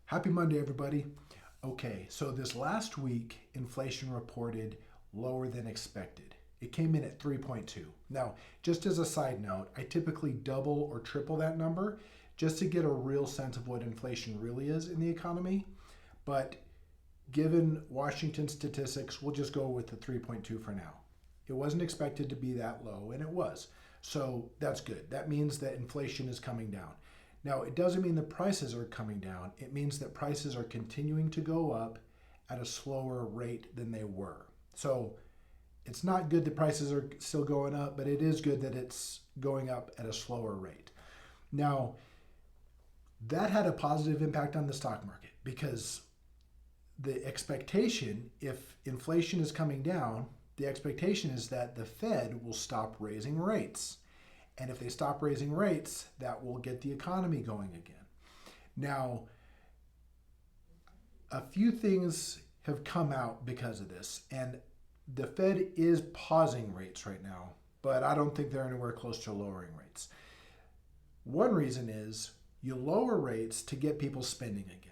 Happy Monday, everybody. Okay, so this last week, inflation reported lower than expected. It came in at 3.2. Now, just as a side note, I typically double or triple that number just to get a real sense of what inflation really is in the economy. But given Washington statistics, we'll just go with the 3.2 for now. It wasn't expected to be that low, and it was. So that's good. That means that inflation is coming down. Now, it doesn't mean the prices are coming down. It means that prices are continuing to go up at a slower rate than they were. So it's not good that prices are still going up, but it is good that it's going up at a slower rate. Now, that had a positive impact on the stock market because the expectation, if inflation is coming down, the expectation is that the Fed will stop raising rates. And if they stop raising rates, that will get the economy going again. Now, a few things have come out because of this, and the Fed is pausing rates right now, but I don't think they're anywhere close to lowering rates. One reason is you lower rates to get people spending again.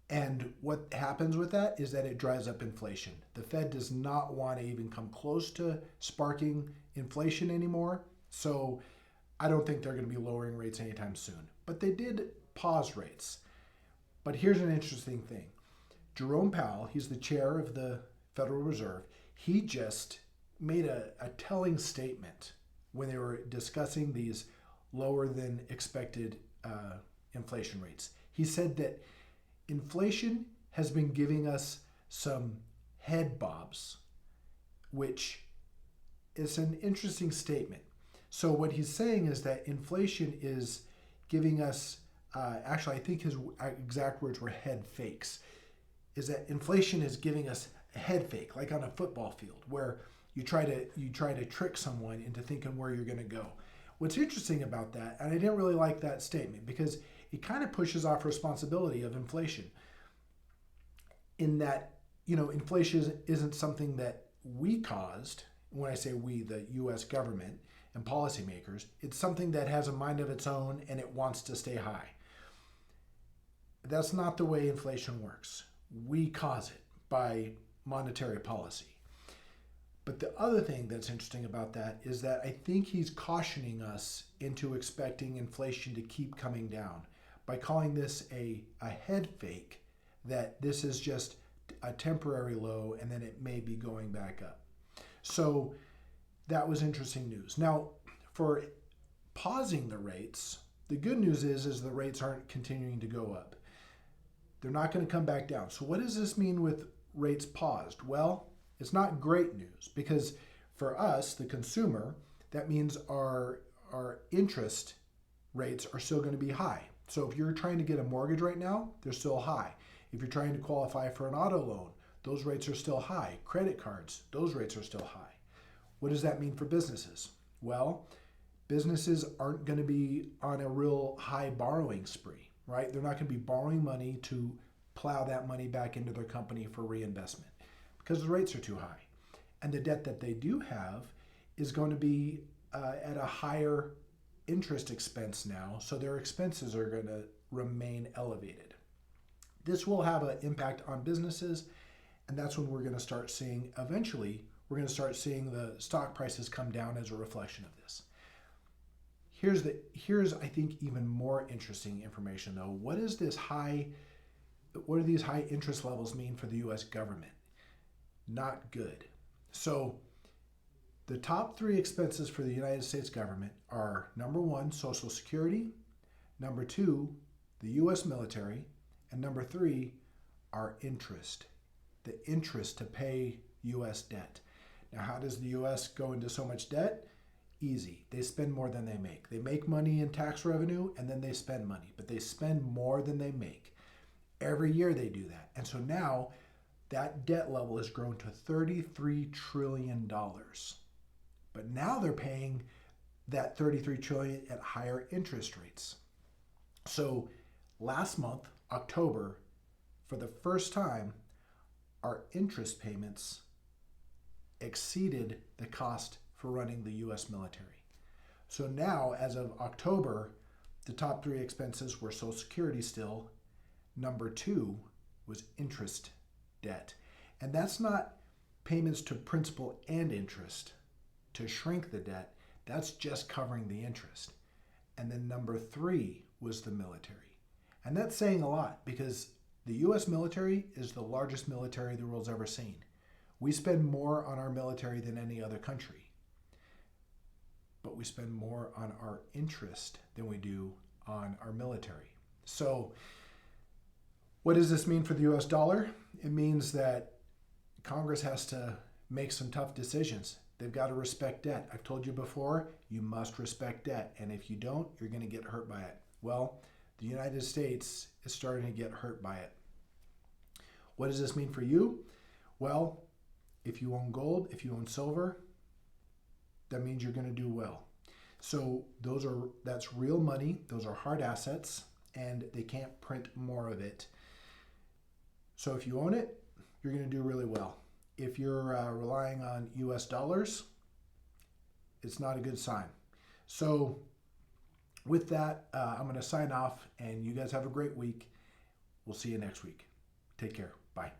And what happens with that is that it drives up inflation. The Fed does not want to even come close to sparking inflation anymore. So I don't think they're going to be lowering rates anytime soon. But they did pause rates. But here's an interesting thing. Jerome Powell, he's the chair of the Federal Reserve, he just made a telling statement when they were discussing these lower than expected inflation rates. He said that inflation has been giving us some head bobs, which is an interesting statement. So what he's saying is that inflation is giving us, actually I think his exact words were head fakes, is that inflation is giving us a head fake, like on a football field, where you try to trick someone into thinking where you're going to go. What's interesting about that, and I didn't really like that statement because it kind of pushes off responsibility of inflation in that, inflation isn't something that we caused. When I say we, the U.S. government and policymakers, it's something that has a mind of its own and it wants to stay high. That's not the way inflation works. We cause it by monetary policy. But the other thing that's interesting about that is that I think he's cautioning us into expecting inflation to keep coming down by calling this a head fake, that this is just a temporary low and then it may be going back up. So that was interesting news. Now, for pausing the rates, the good news is the rates aren't continuing to go up. They're not going to come back down. So what does this mean with rates paused? Well, it's not great news because for us, the consumer, that means our interest rates are still going to be high. So if you're trying to get a mortgage right now, they're still high. If you're trying to qualify for an auto loan, those rates are still high. Credit cards, those rates are still high. What does that mean for businesses? Well, businesses aren't going to be on a real high borrowing spree, right? They're not going to be borrowing money to plow that money back into their company for reinvestment because the rates are too high. And the debt that they do have is going to be at a higher interest expense now, so their expenses are going to remain elevated. This will have an impact on businesses, and that's when we're going to start seeing, eventually, we're going to start seeing the stock prices come down as a reflection of this. Here's I think even more interesting information though. What do these high interest levels mean for the US government? Not good. So the top three expenses for the United States government are number one, Social Security, number two, the US military, and number three, our interest, the interest to pay US debt. Now, how does the US go into so much debt? Easy. They spend more than they make. They make money in tax revenue and then they spend money, but they spend more than they make. Every year they do that. And so now that debt level has grown to $33 trillion. But now they're paying that $33 trillion at higher interest rates. So last month, October, for the first time, our interest payments exceeded the cost for running the US military. So now, as of October, the top three expenses were Social Security still, Number two was interest debt. And that's not payments to principal and interest to shrink the debt. That's just covering the interest. And then number three was the military. And that's saying a lot because the U.S. military is the largest military the world's ever seen. We spend more on our military than any other country. But we spend more on our interest than we do on our military. So what does this mean for the U.S. dollar? It means that Congress has to make some tough decisions. They've got to respect debt. I've told you before, you must respect debt. And if you don't, you're going to get hurt by it. Well, the United States is starting to get hurt by it. What does this mean for you? Well, if you own gold, if you own silver, that means you're going to do well. So that's real money. Those are hard assets, and they can't print more of it. So if you own it, you're going to do really well. If you're relying on US dollars, it's not a good sign. So with that, I'm going to sign off, and you guys have a great week. We'll see you next week. Take care. Bye.